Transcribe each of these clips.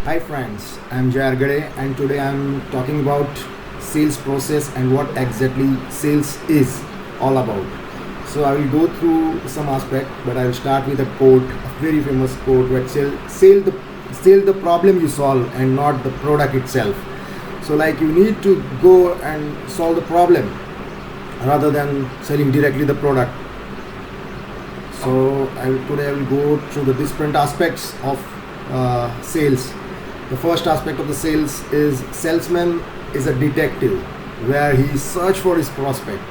Hi friends, I'm Jay Argade and today I'm talking about sales process and what exactly sales is all about. So I will go through some aspect, but I will start with a quote, a very famous quote where sell the problem you solve and not the product itself. So like you need to go and solve the problem rather than selling directly the product. So today I will go through the different aspects of sales. The first aspect of the sales is salesman is a detective where he search for his prospect.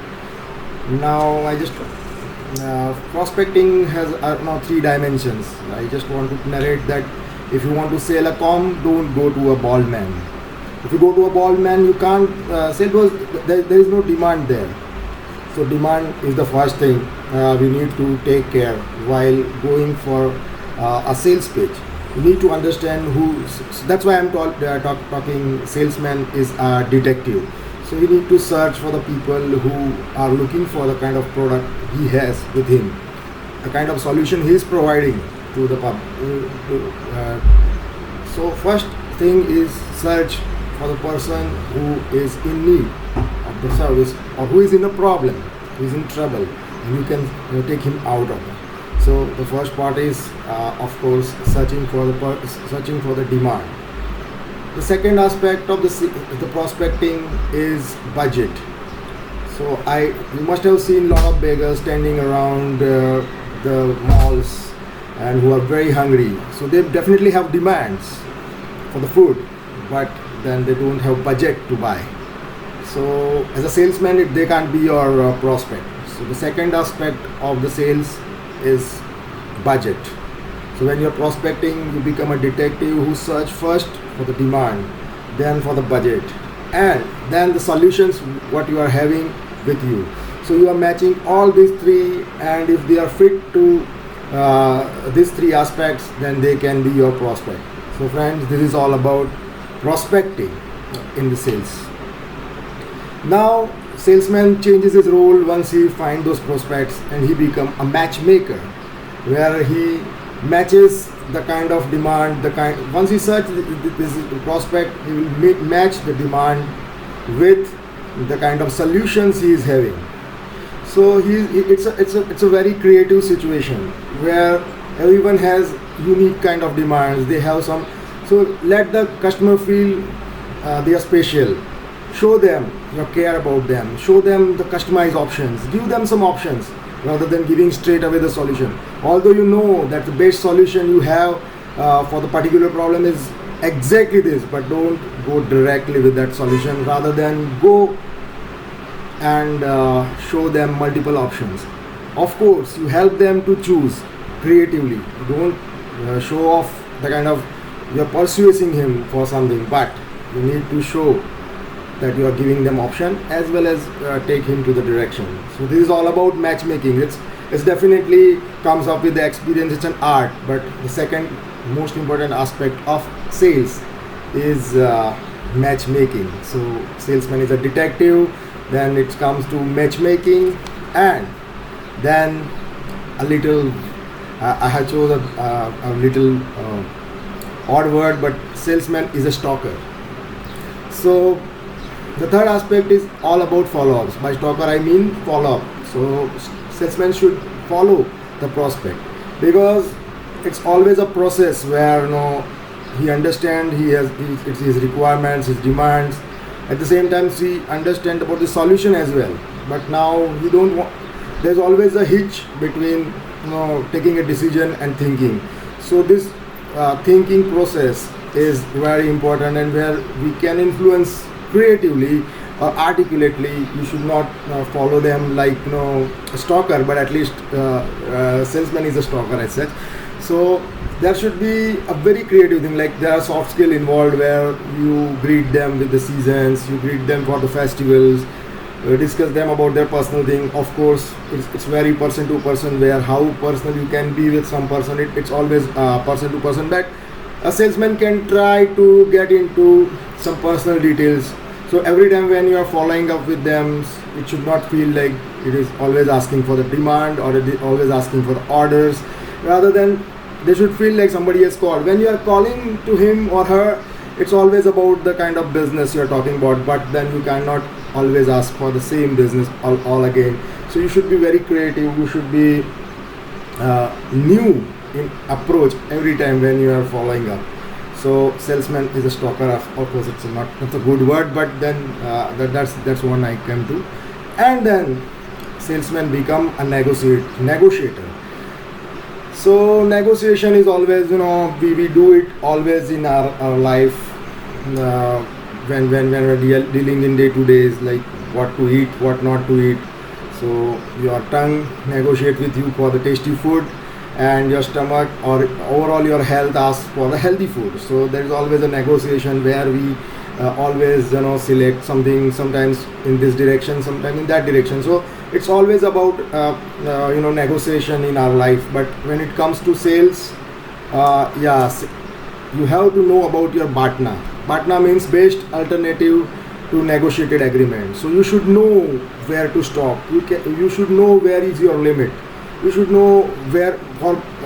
Now I just prospecting has now three dimensions. I just want to narrate that if you want to sell a com, don't go to a bald man. If you go to a bald man, you can't sell because there is no demand there. So demand is the first thing we need to take care while going for a sales pitch. You need to understand who. So that's why I'm talking. Salesman is a detective. So you need to search for the people who are looking for the kind of product he has with him, the kind of solution he is providing to the pub. So first thing is search for the person who is in need of the service or who is in a problem, who is in trouble, and you can take him out of it. So the first part is, of course, searching for the demand. The second aspect of the prospecting is budget. So you must have seen a lot of beggars standing around the malls and who are very hungry. So they definitely have demands for the food, but then they don't have budget to buy. So as a salesman, they can't be your prospect. So the second aspect of the sales is budget. So when you're prospecting, you become a detective who search first for the demand, then for the budget, and then the solutions what you are having with you. So you are matching all these three, and if they are fit to these three aspects, then they can be your prospect. So friends, this is all about prospecting in the sales. Now salesman changes his role once he finds those prospects and he become a matchmaker where he matches the kind of demand, once he search this prospect, he will match the demand with the kind of solutions he is having. So it's a very creative situation where everyone has unique kind of demands. They have some. So let the customer feel they are special. Show them your care about them. Show them the customized options. Give them some options rather than giving straight away the solution. Although you know that the best solution you have for the particular problem is exactly this, but don't go directly with that solution. Rather than go and show them multiple options. Of course, you help them to choose creatively. Don't show off the kind of you're persuading him for something, but you need to show that you are giving them option as well as take him to the direction. So this is all about matchmaking. It's definitely comes up with the experience. It's an art, but the second most important aspect of sales is matchmaking. So salesman is a detective, then it comes to matchmaking, and then a little I have chosen a little odd word, but salesman is a stalker. So the third aspect is all about follow-ups. By stalker, I mean follow-up. So salesman should follow the prospect because it's always a process where he understands his requirements, his demands. At the same time, he understands about the solution as well. But now he don't want. There's always a hitch between taking a decision and thinking. So this thinking process is very important, and where we can influence creatively or articulately. You should not follow them like a stalker, but at least salesman is a stalker as such. So there should be a very creative thing, like there are soft skill involved where you greet them with the seasons, you greet them for the festivals, discuss them about their personal thing. Of course, it's very person to person, where how personal you can be with some person, it's always person to person, but a salesman can try to get into some personal details. So every time when you are following up with them, it should not feel like it is always asking for the demand or it is always asking for the orders. Rather than they should feel like somebody has called. When you are calling to him or her, it's always about the kind of business you're talking about, but then you cannot always ask for the same business all again. So you should be very creative, you should be new in approach every time when you are following up. So salesman is a stalker, of course it's not a good word, but then that's one I came to. And then salesman become a negotiator. So negotiation is always, we do it always in our life, when we're dealing in day to days, like what to eat, what not to eat. So your tongue negotiate with you for the tasty food, and your stomach or overall your health asks for the healthy food. So there is always a negotiation where we always select something, sometimes in this direction, sometimes in that direction. So it's always about negotiation in our life. But when it comes to sales, yes, you have to know about your BATNA. BATNA means best alternative to negotiated agreement. So you should know where to stop. You should know where is your limit. You should know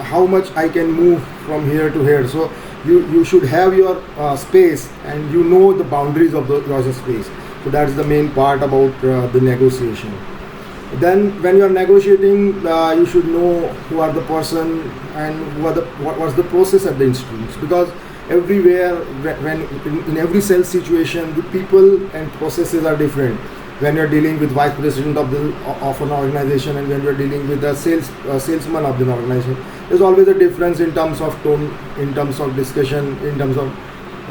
how much I can move from here to here. So you should have your space, and you know the boundaries of your space. So that's the main part about the negotiation. Then when you are negotiating, you should know who are the person and what's the process at the institutes, because everywhere, when in every sales situation, the people and processes are different. When you're dealing with vice president of an organization, and when you're dealing with a salesman of the organization, there's always a difference in terms of tone, in terms of discussion, in terms of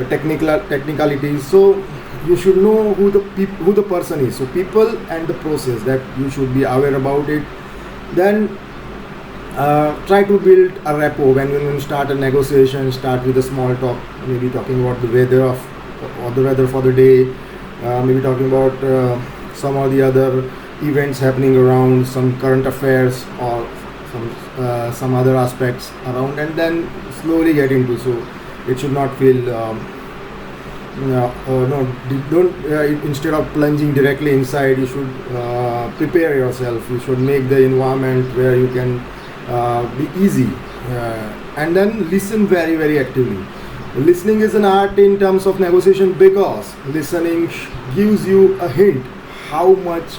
technicalities. So you should know who the person is. So people and the process, that you should be aware about it. Then try to build a rapport. When you start a negotiation, start with a small talk, maybe talking about the weather for the day, maybe talking about some or the other events happening around, some current affairs or some other aspects around, and then slowly get into. So it should not feel instead of plunging directly inside, you should prepare yourself. You should make the environment where you can be easy, and then listen very, very actively. Listening is an art in terms of negotiation, because listening gives you a hint how much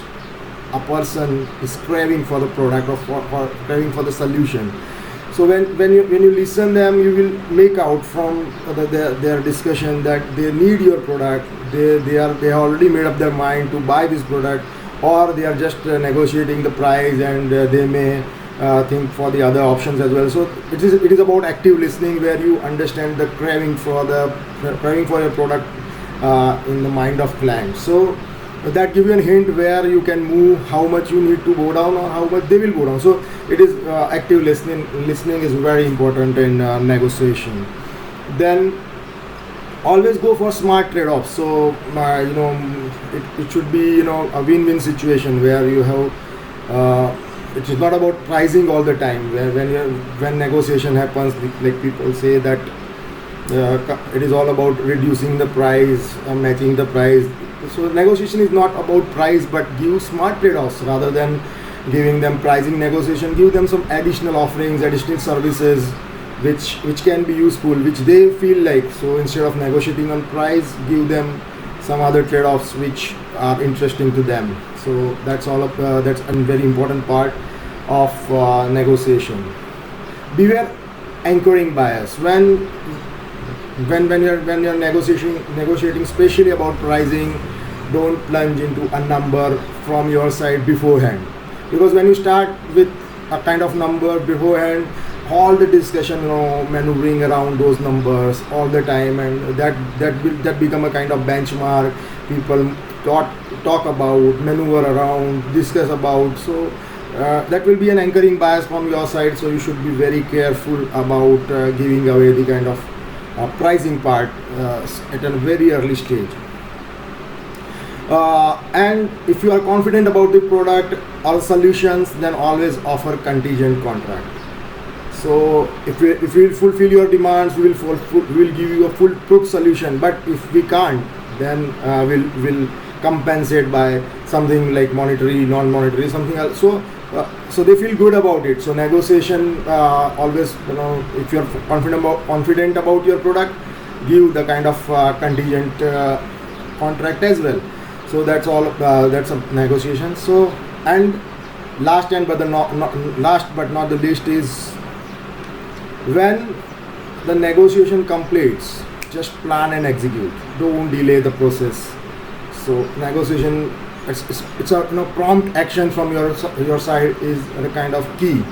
a person is craving for the product, or for craving for the solution. So when you listen them, you will make out from their discussion that they need your product. They have already made up their mind to buy this product, or they are just negotiating the price, and they may think for the other options as well. So it is about active listening, where you understand the craving for your product in the mind of client. So that gives you a hint where you can move, how much you need to go down or how much they will go down. So it is active listening. Listening is very important in negotiation. Then always go for smart trade-offs. So it should be a win-win situation, where you have it is not about pricing all the time. When negotiation happens, like people say that it is all about reducing the price, matching the price. So negotiation is not about price, but give smart trade-offs. Rather than giving them pricing negotiation, give them some additional offerings, additional services which can be useful, which they feel like. So instead of negotiating on price, give them some other trade-offs which are interesting to them. So that's that's a very important part of negotiation. Beware anchoring bias. When you're negotiating, especially about pricing, don't plunge into a number from your side beforehand, because when you start with a kind of number beforehand, all the discussion, maneuvering around those numbers all the time, and that become a kind of benchmark. People talk about, maneuver around, discuss about. So that will be an anchoring bias from your side. So you should be very careful about giving away the kind of pricing part at a very early stage. And if you are confident about the product or solutions, then always offer contingent contract. So if we fulfill your demands, we will give you a foolproof solution. But if we can't, then we'll compensate by something like monetary, non-monetary, something else. So so they feel good about it. So negotiation, always, if you're confident about your product, give the kind of contingent contract as well. So that's all. That's a negotiation. So, and last but not the least is, when the negotiation completes, just plan and execute. Don't delay the process. So negotiation, it's a prompt action from your side is a kind of key.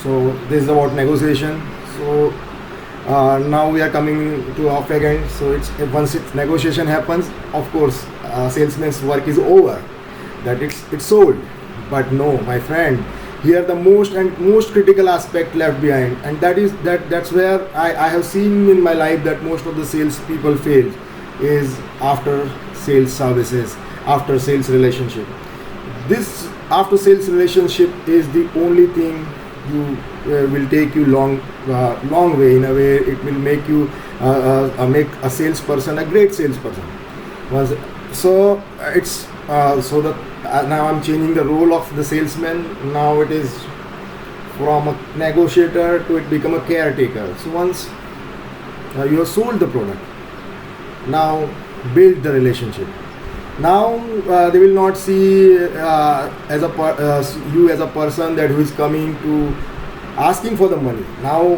So this is about negotiation. So now we are coming to off again. So once negotiation happens, of course, salesman's work is over. That it's sold. But no, my friend, here the most critical aspect left behind, and that's where I have seen in my life that most of the sales people fail, is after sales services, after sales relationship. This after sales relationship is the only thing you will take you long way. In a way, it will make you make a salesperson a great salesperson. So it's so that now I'm changing the role of the salesman. Now it is from a negotiator to it become a caretaker. So once you have sold the product, now build the relationship. Now they will not see you as a person that who is coming to asking for the money. Now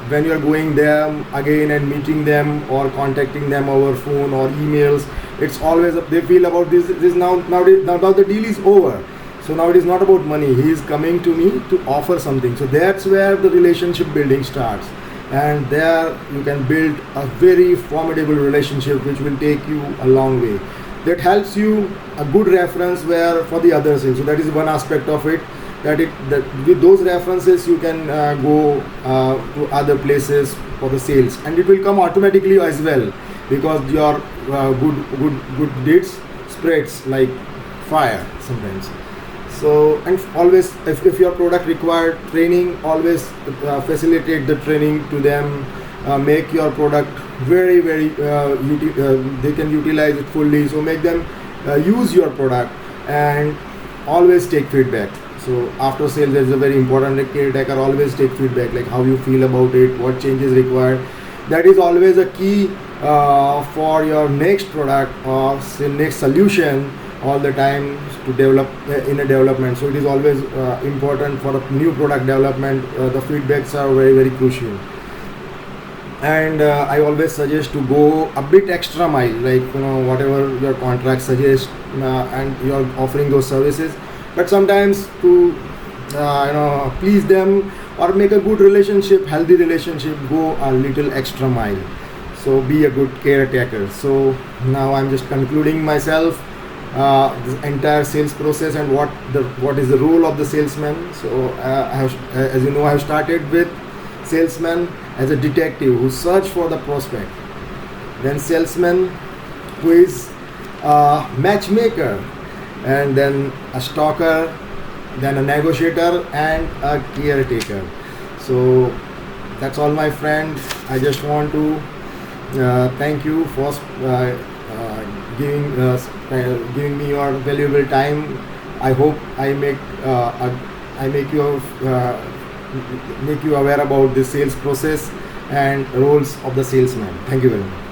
when you are going there again and meeting them or contacting them over phone or emails, it's always they feel about this now the deal is over. So now it is not about money. He is coming to me to offer something. So that's where the relationship building starts, and there you can build a very formidable relationship which will take you a long way. That helps you a good reference where for the other sales. So that is one aspect of it. That with those references you can go to other places for the sales, and it will come automatically as well, because your good deeds spreads like fire sometimes. So, and always if your product required training, always facilitate the training to them. Make your product very they can utilize it fully. So make them use your product, and always take feedback. So after sales is a very important, like caretaker, always take feedback, like how you feel about it, what changes required. That is always a key for your next product or say next solution all the time to develop in a development. So it is always important for a new product development. The feedbacks are very crucial. And I always suggest to go a bit extra mile, like whatever your contract suggests, and you're offering those services. But sometimes to please them or make a good relationship, healthy relationship, go a little extra mile. So be a good caretaker. So now I'm just concluding myself this entire sales process and what is the role of the salesman. So as you know, I have started with salesman as a detective who search for the prospect, then salesman who is a matchmaker, and then a stalker, then a negotiator, and a caretaker. So that's all, my friend. I just want to thank you for giving me your valuable time. I hope I make you aware about the sales process and roles of the salesman. Thank you very much.